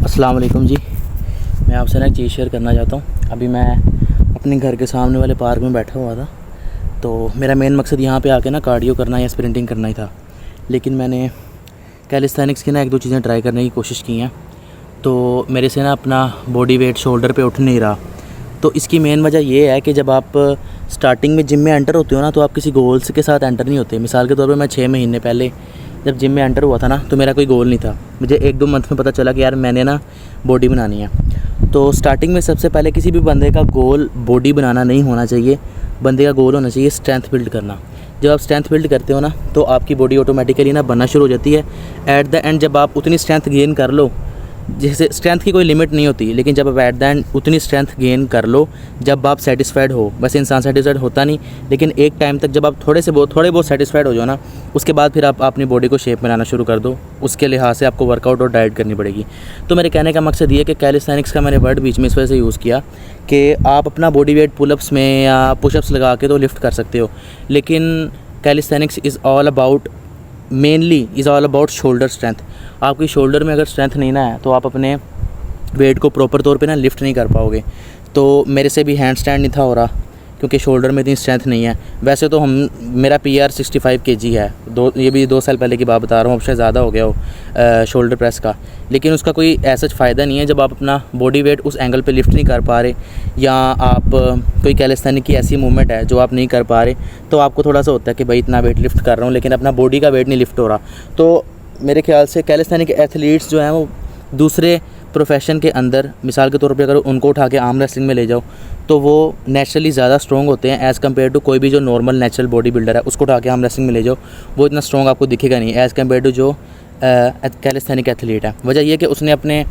अस्सलाम वालेकुम जी। मैं आपसे ना एक चीज़ शेयर करना चाहता हूँ। अभी मैं अपने घर के सामने वाले पार्क में बैठा हुआ था, तो मेरा मेन मकसद यहाँ पे आके ना कार्डियो करना या स्प्रिंटिंग करना ही था। लेकिन मैंने कैलिस्थेनिक्स की ना एक दो चीज़ें ट्राई करने की कोशिश की हैं, तो मेरे से ना अपना बॉडी वेट शोल्डर पे उठ नहीं रहा। तो इसकी मेन वजह ये है कि जब आप स्टार्टिंग में जिम में एंटर होते हो ना, तो आप किसी गोल्स के साथ एंटर नहीं होते। मिसाल के तौर पे मैं 6 महीने पहले जब जिम में एंटर हुआ था ना, तो मेरा कोई गोल नहीं था। मुझे 1-2 मंथ में पता चला कि यार मैंने ना बॉडी बनानी है। तो स्टार्टिंग में सबसे पहले किसी भी बंदे का गोल बॉडी बनाना नहीं होना चाहिए। बंदे का गोल होना चाहिए स्ट्रेंथ बिल्ड करना। जब आप स्ट्रेंथ बिल्ड करते हो ना, तो आपकी बॉडी ऑटोमेटिकली ना बनना शुरू हो जाती है। एट द एंड जब आप उतनी स्ट्रेंथ गेन कर लो, जैसे स्ट्रेंथ की कोई लिमिट नहीं होती, लेकिन जब आप एट द एंड उतनी स्ट्रेंथ गेन कर लो जब आप सेटिस्फाइड हो। वैसे इंसान सेटिस्फाइड होता नहीं, लेकिन एक टाइम तक जब आप थोड़े बहुत सेटिस्फाइड हो जाओ ना, उसके बाद फिर आप अपनी बॉडी को शेप में लाना शुरू कर दो। उसके लिहाज से आपको वर्कआउट और डाइट करनी पड़ेगी। तो मेरे कहने का मकसद ये है कि कैलिस्थेनिक्स का मैंने वर्ड बीच में इस वजह से यूज़ किया कि आप अपना बॉडी वेट पुलअप्स में या पुशअप्स लगा के तो लिफ्ट कर सकते हो, लेकिन calisthenics is all about shoulder strength. आपकी शोल्डर में अगर स्ट्रेंथ नहीं ना है, तो आप अपने वेट को प्रॉपर तौर पे ना लिफ्ट नहीं कर पाओगे। तो मेरे से भी हैंड स्टैंड नहीं था हो रहा, क्योंकि शोल्डर में इतनी स्ट्रेंथ नहीं है। वैसे तो मेरा PR 65 kg है। ये भी 2 साल पहले की बात बता रहा हूँ, अब शायद ज़्यादा हो गया हो शोल्डर प्रेस का। लेकिन उसका कोई ऐसा फ़ायदा नहीं है जब आप अपना बॉडी वेट उस एंगल पे लिफ्ट नहीं कर पा रहे, या आप कोई कैलिस्थेनिक की ऐसी मूवमेंट है जो आप नहीं कर पा रहे, तो आपको थोड़ा सा होता है कि भाई इतना वेट लिफ्ट कर रहा हूँ, लेकिन अपना बॉडी का वेट नहीं लिफ्ट हो रहा। तो मेरे ख्याल से कैलिस्थेनिक एथलीट्स जो हैं वो दूसरे प्रोफेशन के अंदर, मिसाल के तौर पे अगर उनको उठा के आर्म रेसलिंग में ले जाओ, तो वो नेचुरली ज़्यादा स्ट्रॉन्ग होते हैं एज़ कम्पेयर टू कोई भी जो नॉर्मल नेचुरल बॉडी बिल्डर है। उसको उठा के आर्म रेसलिंग में ले जाओ, वो इतना स्ट्रॉन्ग आपको दिखेगा नहीं एज़ कम्पेयर टू जो कैलिस्थेनिक एथलीट है। वजह यह कि उसने अपने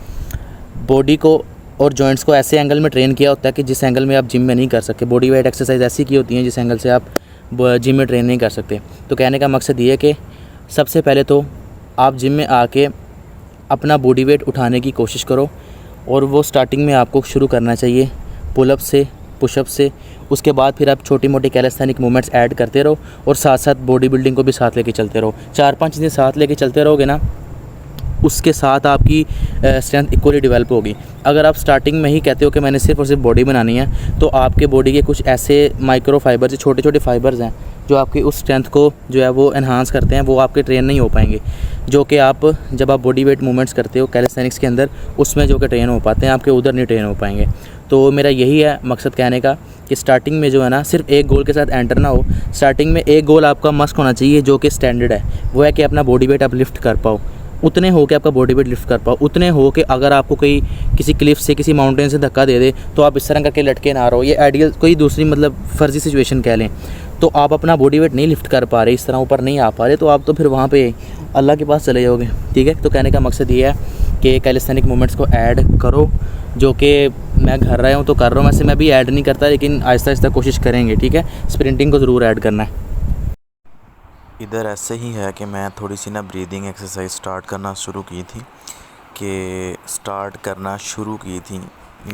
बॉडी को और जॉइंट्स को ऐसे एंगल में ट्रेन किया होता है कि जिस एंगल में आप जिम में नहीं कर सकते। बॉडी वेट एक्सरसाइज ऐसी की होती हैं जिस एंगल से आप जिम में ट्रेन नहीं कर सकते। तो कहने का मकसद ये है कि सबसे पहले तो आप जिम में आके अपना बॉडी वेट उठाने की कोशिश करो, और वो स्टार्टिंग में आपको शुरू करना चाहिए पुलअप से, पुशअप से। उसके बाद फिर आप छोटी मोटी कैलिस्थेनिक मूवमेंट्स ऐड करते रहो, और साथ साथ बॉडी बिल्डिंग को भी साथ लेके चलते रहो। 4-5 चीज़ें साथ लेके चलते रहोगे ना, उसके साथ आपकी स्ट्रेंथ इक्वली डेवलप होगी। अगर आप स्टार्टिंग में ही कहते हो कि मैंने सिर्फ और सिर्फ बॉडी बनानी है, तो आपके बॉडी के कुछ ऐसे माइक्रो फाइबर, छोटे छोटे फाइबर्स हैं जो आपकी उस स्ट्रेंथ को जो है वो एनहांस करते हैं, वो आपके ट्रेन नहीं हो पाएंगे, जो कि आप जब आप बॉडी वेट मूवमेंट्स करते हो कैलिस्थेनिक्स के अंदर, उसमें जो कि ट्रेन हो पाते हैं, आपके उधर नहीं ट्रेन हो पाएंगे। तो मेरा यही है मकसद कहने का कि स्टार्टिंग में जो है ना, सिर्फ एक गोल के साथ एंटर ना हो। स्टार्टिंग में एक गोल आपका मस्ट होना चाहिए जो कि स्टैंडर्ड है, वो है कि अपना बॉडी वेट आप लिफ्ट कर पाओ। उतने हो के आपका बॉडी वेट लिफ्ट कर पाओ, उतने हो के अगर आपको कोई किसी क्लिफ से, किसी माउंटेन से धक्का दे दे, तो आप इस तरह करके लटके ना रहो। ये आइडियल कोई दूसरी मतलब फ़र्जी सिचुएशन कह लें, तो आप अपना बॉडी वेट नहीं लिफ्ट कर पा रहे, इस तरह ऊपर नहीं आ पा रहे, तो आप तो फिर वहाँ पे अल्लाह के पास चले जाओगे। ठीक है, तो कहने का मकसद ये है कि कैलिस्थेनिक मूवमेंट्स को ऐड करो, जो कि मैं कर रहा हूँ तो कर रहा हूँ। वैसे मैं भी ऐड नहीं करता, लेकिन आहिस्ता आहिस्ता कोशिश करेंगे। ठीक है, स्प्रिंटिंग को ज़रूर ऐड करना है। इधर ऐसे ही है कि मैं थोड़ी सी ना ब्रीदिंग एक्सरसाइज स्टार्ट करना शुरू की थी।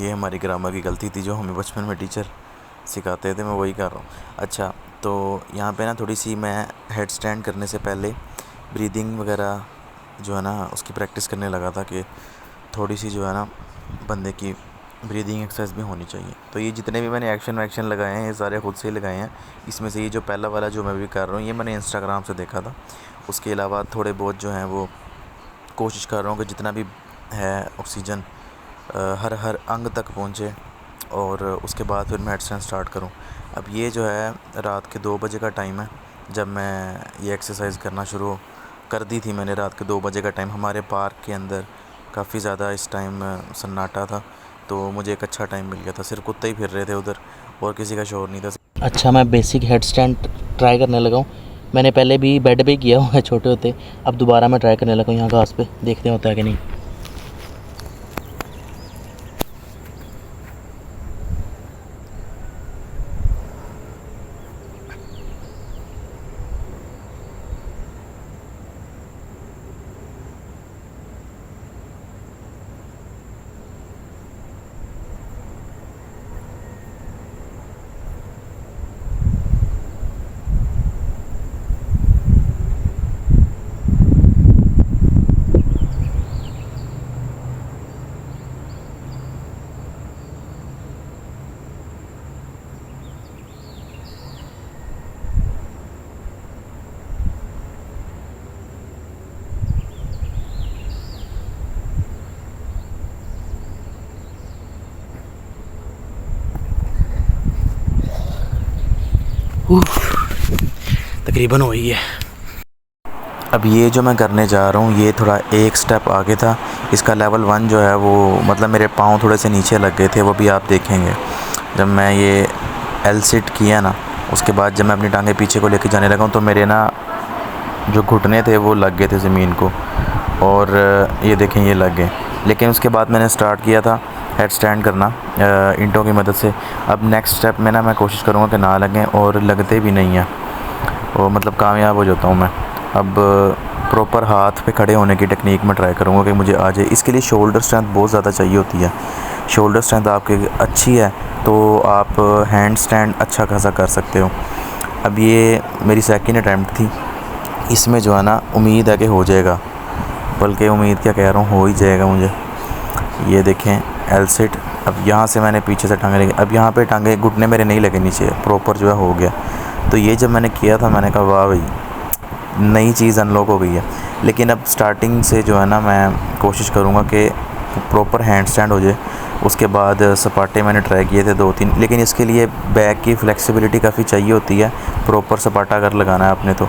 ये हमारी ग्रामर की गलती थी जो हमें बचपन में टीचर सिखाते थे, मैं वही कर रहा हूँ। अच्छा, तो यहाँ पे ना थोड़ी सी मैं हेड स्टैंड करने से पहले ब्रीदिंग वगैरह जो है ना उसकी प्रैक्टिस करने लगा था, कि थोड़ी सी जो है ना बंदे की ब्रीदिंग एक्सरसाइज भी होनी चाहिए। तो ये जितने भी मैंने एक्शन लगाए हैं, ये सारे खुद से ही लगाए हैं। इसमें से ये जो पहला वाला जो मैं भी कर रहा हूँ, ये मैंने इंस्टाग्राम से देखा था। उसके अलावा थोड़े बहुत जो हैं वो कोशिश कर रहा हूँ कि जितना भी है ऑक्सीजन हर अंग तक पहुँचे, और उसके बाद फिर मैं हेडस्टैंड स्टार्ट करूँ। अब ये जो है रात के 2 बजे का टाइम है जब मैं ये एक्सरसाइज करना शुरू कर दी थी। मैंने रात के 2 बजे का टाइम, हमारे पार्क के अंदर काफ़ी ज़्यादा इस टाइम सन्नाटा था, तो मुझे एक अच्छा टाइम मिल गया था। सिर्फ कुत्ते ही फिर रहे थे उधर, और किसी का शोर नहीं था। अच्छा, मैं बेसिक हेड स्टैंड ट्राई करने लगा हूँ। मैंने पहले भी बेड पे किया हुआ है छोटे होते, अब दोबारा मैं ट्राई करने लगा हूँ यहाँ घास पे, देखते हैं होता है कि नहीं। तकरीबन हो ही है। अब ये जो मैं करने जा रहा हूँ ये थोड़ा एक स्टेप आगे था। इसका लेवल 1 जो है वो मतलब मेरे पाँव थोड़े से नीचे लग गए थे, वो भी आप देखेंगे। जब मैं ये एल सिट किया ना, उसके बाद जब मैं अपनी टांगें पीछे को लेके जाने लगा हूँ तो मेरे ना जो घुटने थे वो लग गए थे ज़मीन को, और ये देखें ये लग गए। लेकिन उसके बाद मैंने स्टार्ट किया था हेड स्टैंड करना ईंटों की मदद से। अब नेक्स्ट स्टेप में ना मैं कोशिश करूँगा कि ना लगें, और लगते भी नहीं हैं, और मतलब कामयाब हो जाता हूँ मैं। अब प्रॉपर हाथ पे खड़े होने की टेक्निक में ट्राई करूँगा कि मुझे आ जाए। इसके लिए शोल्डर स्ट्रेंथ बहुत ज़्यादा चाहिए होती है। शोल्डर स्ट्रेंथ आपकी अच्छी है तो आप हैंड स्टैंड अच्छा खासा कर सकते हो। अब ये मेरी सेकंड अटैम्प्ट थी, इसमें जो है ना उम्मीद है कि हो जाएगा, बल्कि उम्मीद क्या कह रहा हूँ, हो ही जाएगा मुझे। ये देखें एल सिट। अब यहाँ से मैंने पीछे से टांगे लगी, अब यहाँ पे टांगे घुटने मेरे नहीं लगे नीचे, प्रॉपर जो है हो गया। तो ये जब मैंने किया था मैंने कहा वाह भाई, नई चीज़ अनलॉक हो गई है। लेकिन अब स्टार्टिंग से जो है ना मैं कोशिश करूँगा कि प्रॉपर हैंड स्टैंड हो जाए। उसके बाद सपाटे मैंने ट्राई किए थे 2-3, लेकिन इसके लिए बैक की फ्लेक्सिबिलिटी काफ़ी चाहिए होती है। प्रॉपर सपाटा अगर लगाना है आपने तो